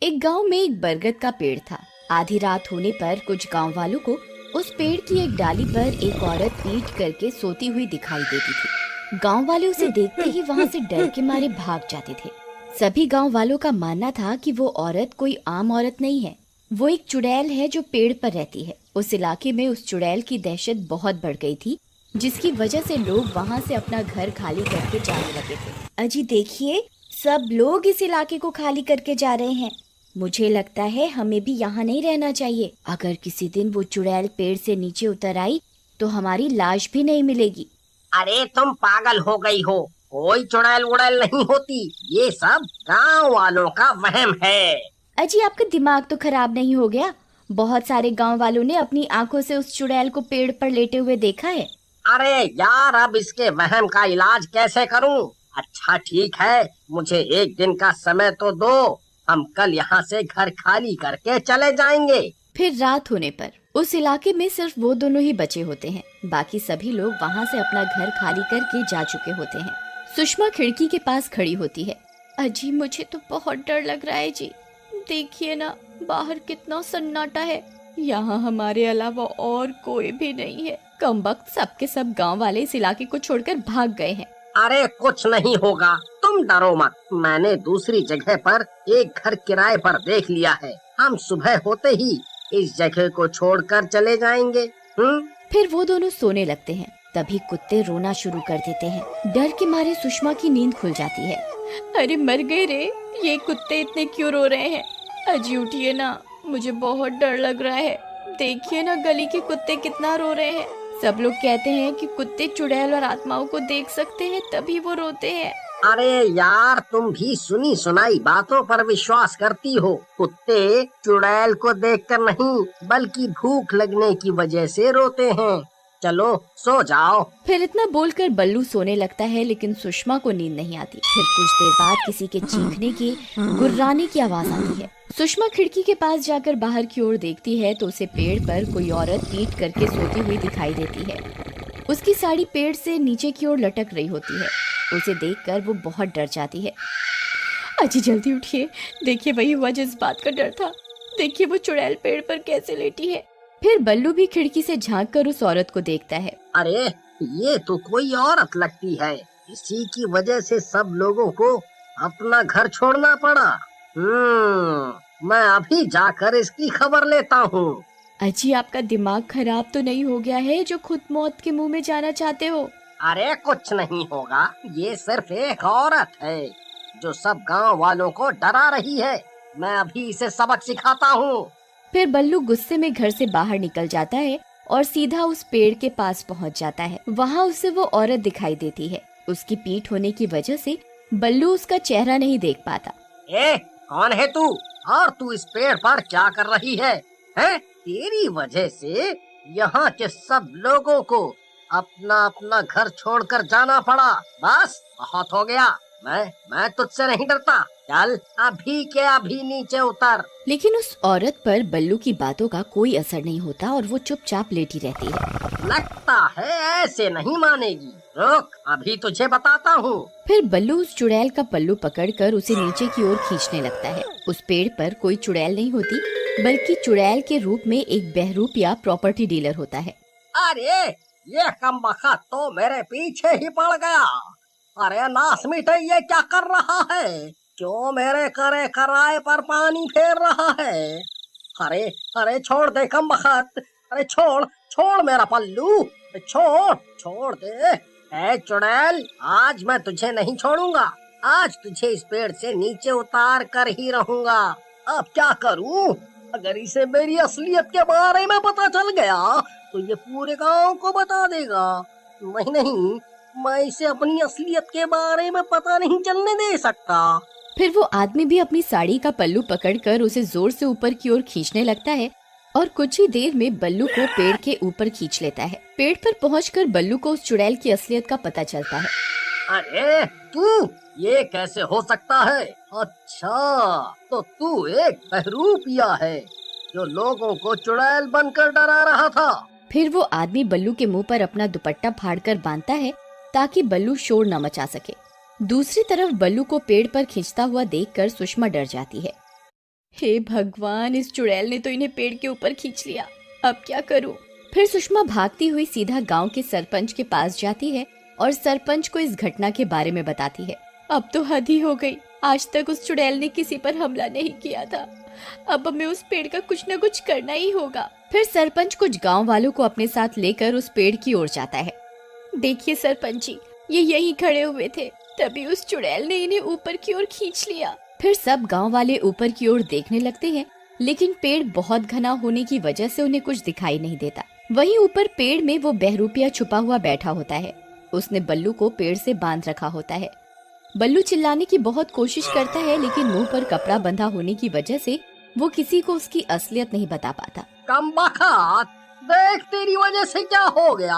एक गांव में एक बरगद का पेड़ था। आधी रात होने पर कुछ गांव वालों को उस पेड़ की एक डाली पर एक औरत पीट करके सोती हुई दिखाई देती थी। गांव वाले उसे देखते ही वहां से डर के मारे भाग जाते थे। सभी गांव वालों का मानना था कि वो औरत कोई आम औरत नहीं है, वो एक चुड़ैल है जो पेड़ पर रहती है। उस इलाके में उस चुड़ैल की दहशत बहुत बढ़ गई थी, जिसकी वजह से लोग वहां से अपना घर खाली करके जाने लगे थे। अजी देखिए, सब लोग इस इलाके को खाली करके जा रहे हैं। मुझे लगता है हमें भी यहाँ नहीं रहना चाहिए। अगर किसी दिन वो चुड़ैल पेड़ से नीचे उतर आई तो हमारी लाश भी नहीं मिलेगी। अरे तुम पागल हो गई हो, कोई चुड़ैल उड़ैल नहीं होती, ये सब गांव वालों का वहम है। अजी आपका दिमाग तो खराब नहीं हो गया? बहुत सारे गांव वालों ने अपनी आंखों से उस चुड़ैल को पेड़ पर लेटे हुए देखा है। अरे यार, अब इसके वहम का इलाज कैसे करूं? अच्छा ठीक है, मुझे एक दिन का समय तो दो, हम कल यहाँ से घर खाली करके चले जाएंगे। फिर रात होने पर उस इलाके में सिर्फ वो दोनों ही बचे होते हैं। बाकी सभी लोग वहाँ से अपना घर खाली करके जा चुके होते हैं। सुषमा खिड़की के पास खड़ी होती है। अजी मुझे तो बहुत डर लग रहा है जी। देखिए ना, बाहर कितना सन्नाटा है। यहाँ हमारे अलावा और कोई भी नहीं है। कमबख्त सबके सब गांव वाले इस इलाके को छोड़कर भाग गए हैं। अरे कुछ नहीं होगा, तुम डरो मत। मैंने दूसरी जगह पर एक घर किराए पर देख लिया है। हम सुबह होते ही इस जगह को छोड़कर चले जाएंगे। फिर वो दोनों सोने लगते हैं। तभी कुत्ते रोना शुरू कर देते हैं। डर के मारे सुषमा की नींद खुल जाती है। अरे मर गए रे, ये कुत्ते इतने क्यों रो रहे हैं? अजी उठिए ना, मुझे बहुत डर लग रहा है। देखिए ना, गली के कुत्ते कितना रो रहे हैं। सब लोग कहते हैं कि कुत्ते चुड़ैल और आत्माओं को देख सकते हैं, तभी वो रोते हैं। अरे यार, तुम भी सुनी सुनाई बातों पर विश्वास करती हो। कुत्ते चुड़ैल को देखकर नहीं, बल्कि भूख लगने की वजह से रोते हैं। चलो सो जाओ। फिर इतना बोलकर बल्लू सोने लगता है, लेकिन सुषमा को नींद नहीं आती। फिर कुछ देर बाद किसी के चीखने की, गुर्राने की आवाज आती है। सुषमा खिड़की के पास जाकर बाहर की ओर देखती है तो उसे पेड़ पर कोई औरत पीट करके सोती हुई दिखाई देती है। उसकी साड़ी पेड़ से नीचे की ओर लटक रही होती है। उसे देखकर वो बहुत डर जाती है। अजी जल्दी उठिए, देखिए वही हुआ जिस बात का डर था। देखिए वो चुड़ैल पेड़ पर कैसे लेटी है। फिर बल्लू भी खिड़की से झांककर उस औरत को देखता है। अरे ये तो कोई औरत लगती है, इसी की वजह से सब लोगों को अपना घर छोड़ना पड़ा। मैं अभी जाकर इसकी खबर लेता हूँ। अजी आपका दिमाग खराब तो नहीं हो गया है जो खुद मौत के मुंह में जाना चाहते हो? अरे कुछ नहीं होगा, ये सिर्फ एक औरत है जो सब गांव वालों को डरा रही है। मैं अभी इसे सबक सिखाता हूँ। फिर बल्लू गुस्से में घर से बाहर निकल जाता है और सीधा उस पेड़ के पास पहुंच जाता है। वहां उसे वो औरत दिखाई देती है। उसकी पीठ होने की वजह से बल्लू उसका चेहरा नहीं देख पाता। कौन है तू, और तू इस पेड़ पर क्या कर रही है? तेरी वजह से यहाँ के सब लोगों को अपना अपना घर छोड़कर जाना पड़ा। बस बहुत हो गया, मैं तुझसे नहीं डरता। चल अभी के अभी नीचे उतर। लेकिन उस औरत पर बल्लू की बातों का कोई असर नहीं होता और वो चुपचाप लेटी रहती है। लगता है ऐसे नहीं मानेगी, रुक अभी तुझे बताता हूँ। फिर बल्लू उस चुड़ैल का पल्लू पकड़कर उसे नीचे की ओर खींचने लगता है। उस पेड़ पर कोई चुड़ैल नहीं होती, बल्कि चुड़ैल के रूप में एक बहरूप या प्रॉपर्टी डीलर होता है। अरे ये कमबख्त तो मेरे पीछे ही पड़ गया। अरे नासमीटे, ये क्या कर रहा है? क्यों मेरे करे कराए पर पानी फेर रहा है? अरे अरे छोड़ दे कमबख्त, अरे छोड़ छोड़ मेरा पल्लू, छोड़ दे। ए चुड़ैल, आज मैं तुझे नहीं छोड़ूंगा। आज तुझे इस पेड़ से नीचे उतार कर ही रहूंगा। अब क्या करूं? अगर इसे मेरी असलियत के बारे में पता चल गया तो ये पूरे गांव को बता देगा। नहीं, मैं इसे अपनी असलियत के बारे में पता नहीं चलने दे सकता। फिर वो आदमी भी अपनी साड़ी का पल्लू पकड़कर उसे जोर से ऊपर की ओर खींचने लगता है और कुछ ही देर में बल्लू को पेड़ के ऊपर खींच लेता है। पेड़ पर पहुंचकर बल्लू को उस चुड़ैल की असलियत का पता चलता है। अरे तू, ये कैसे हो सकता है? अच्छा, तो तू एक बहरूपिया है जो लोगों को चुड़ैल बनकर डरा रहा था। फिर वो आदमी बल्लू के मुंह पर अपना दुपट्टा फाड़कर बांधता है ताकि बल्लू शोर न मचा सके। दूसरी तरफ बल्लू को पेड़ पर खींचता हुआ देखकर सुषमा डर जाती है। हे भगवान, इस चुड़ैल ने तो इन्हें पेड़ के ऊपर खींच लिया। अब क्या करूं? फिर सुषमा भागती हुई सीधा गांव के सरपंच के पास जाती है और सरपंच को इस घटना के बारे में बताती है। अब तो हद ही हो गई, आज तक उस चुड़ैल ने किसी पर हमला नहीं किया था। अब हमें उस पेड़ का कुछ न कुछ करना ही होगा। फिर सरपंच कुछ गांव वालों को अपने साथ लेकर उस पेड़ की ओर जाता है। देखिए सरपंच जी, ये यहीं खड़े हुए थे, तभी उस चुड़ैल ने इन्हें ऊपर की ओर खींच लिया। फिर सब गांव वाले ऊपर की ओर देखने लगते हैं, लेकिन पेड़ बहुत घना होने की वजह से उन्हें कुछ दिखाई नहीं देता। वहीं ऊपर पेड़ में वो बहरूपिया छुपा हुआ बैठा होता है। उसने बल्लू को पेड़ से बांध रखा होता है। बल्लू चिल्लाने की बहुत कोशिश करता है, लेकिन मुंह पर कपड़ा बंधा होने की वजह से वो किसी को उसकी असलियत नहीं बता पाता। कमबख्त, देख तेरी वजह से क्या हो गया।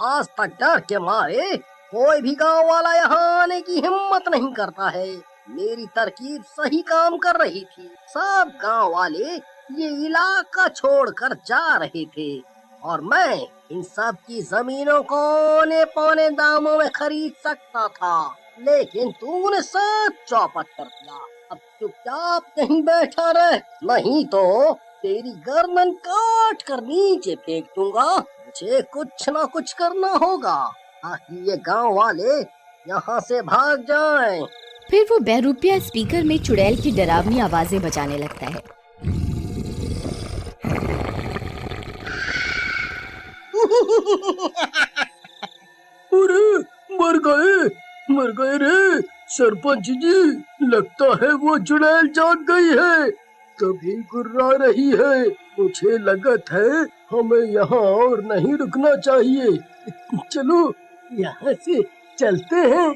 आज तक डर के मारे कोई भी गांव वाला यहाँ आने की हिम्मत नहीं करता है। मेरी तरकीब सही काम कर रही थी। सब गांव वाले ये इलाका छोड़कर जा रहे थे और मैं इन सब की जमीनों को औने पौने दामों में खरीद सकता था, लेकिन तूने सब चौपट कर दिया। अब चुपचाप कहीं बैठा रह, नहीं तो तेरी गर्दन काट कर नीचे फेंक दूंगा। मुझे कुछ ना कुछ करना होगा ताकि ये गांव वाले यहाँ से भाग जाएं। फिर वो बहरूपिया स्पीकर में चुड़ैल की डरावनी आवाजें बजाने लगता है। अरे मर गए रे सरपंच जी, लगता है वो चुड़ैल जाग गई है, तभी गुर्रा रही है। मुझे लगत है हमें यहाँ और नहीं रुकना चाहिए। चलो यहाँ से चलते हैं।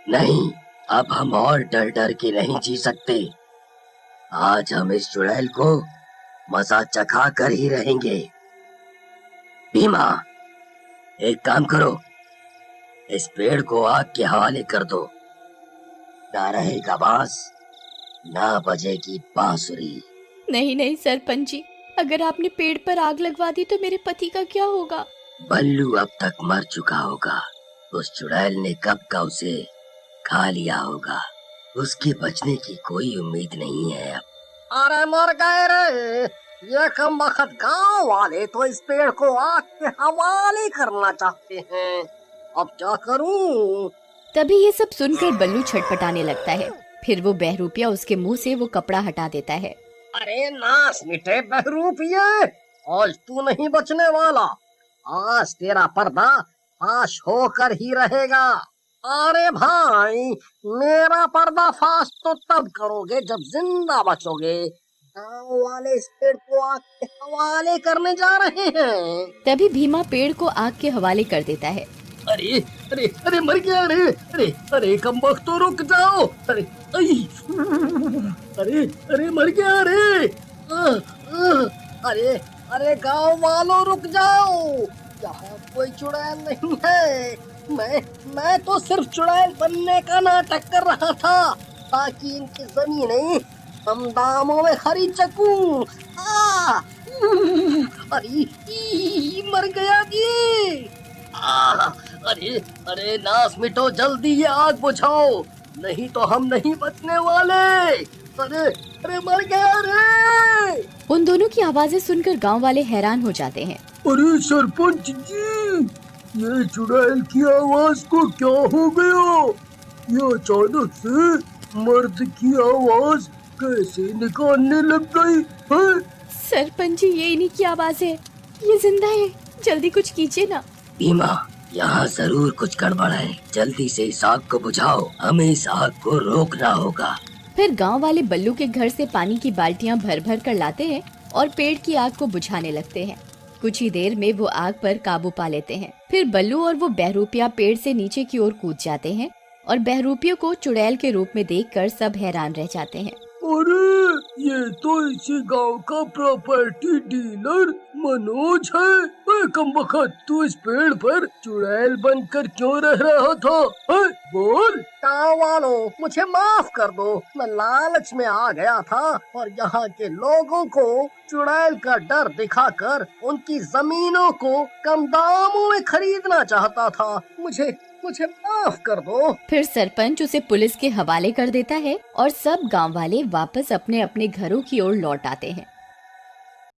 नहीं, अब हम और डर डर के नहीं जी सकते। आज हम इस चुड़ैल को मजा चखा कर ही रहेंगे। भीमा, एक काम करो, इस पेड़ को आग के हवाले कर दो। ना रहेगा बांस, ना बजेगी बांसुरी। नहीं नहीं सरपंच जी, अगर आपने पेड़ पर आग लगवा दी तो मेरे पति का क्या होगा? बल्लू अब तक मर चुका होगा। उस चुड़ैल ने कब का उसे खा लिया होगा। उसके बचने की कोई उम्मीद नहीं है अब। अरे मर गए रे, ये कमबख्त गांव वाले तो इस पेड़ को आग के हवाले करना चाहते हैं। अब क्या करूं? तभी ये सब सुनकर बल्लू छटपटाने लगता है। फिर वो बहरूपिया उसके मुंह से वो कपड़ा हटा देता है। अरे नास मिटे बहरूपिया, आज तू नहीं बचने वाला। आज तेरा पर्दा फाश होकर ही रहेगा। अरे भाई, मेरा पर्दा फाश तो तब करोगे जब जिंदा बचोगे। गांव वाले इस पेड़ को आग के हवाले करने जा रहे हैं। तभी भीमा पेड़ को आग के हवाले कर देता है। अरे अरे अरे मर गया रे। अरे अरे कमबख्त, तो रुक जाओ। अरे अरे अरे मर गया रे। अरे अरे गांव वालों रुक जाओ, यहाँ कोई चुड़ैल नहीं है। मैं तो सिर्फ चुड़ैल बनने का नाटक कर रहा था ताकि इनकी जमीनें हम दामों में खरीद सकूं। अरे मर गया ये। अरे अरे नास मिटो, जल्दी ये आग बुझाओ, नहीं तो हम नहीं बचने वाले। अरे अरे मर गया रे। उन दोनों की आवाजें सुनकर गांव वाले हैरान हो जाते हैं। अरे सरपंच जी, ये चुड़ैल की आवाज को क्या हो गया? ये अचानक से मर्द की आवाज कैसे निकालने लग गई है? सरपंच जी, ये इन्हीं की आवाज है, ये जिंदा है, जल्दी कुछ कीजिए ना। भीमा, यहाँ जरूर कुछ गड़बड़ है, जल्दी से इस आग को बुझाओ, हमें इस आग को रोकना होगा। फिर गांव वाले बल्लू के घर से पानी की बाल्टियां भर भर कर लाते हैं और पेड़ की आग को बुझाने लगते हैं। कुछ ही देर में वो आग पर काबू पा लेते हैं। फिर बल्लू और वो बहरूपिया पेड़ से नीचे की ओर कूद जाते हैं और बहरूपिया को चुड़ैल के रूप में देखकर सब हैरान रह जाते हैं। अरे ये तो इसी गांव का प्रॉपर्टी डीलर मनोज है। ओए कमबख्त, तू इस पेड़ पर चुड़ैल बनकर क्यों रह रहा था? बोल। गाँव वालों, मुझे माफ कर दो, मैं लालच में आ गया था और यहाँ के लोगों को चुड़ैल का डर दिखाकर उनकी जमीनों को कम दामों में खरीदना चाहता था। मुझे मुझे माफ कर दो। फिर सरपंच उसे पुलिस के हवाले कर देता है और सब गांव वाले वापस अपने अपने घरों की ओर लौट आते हैं।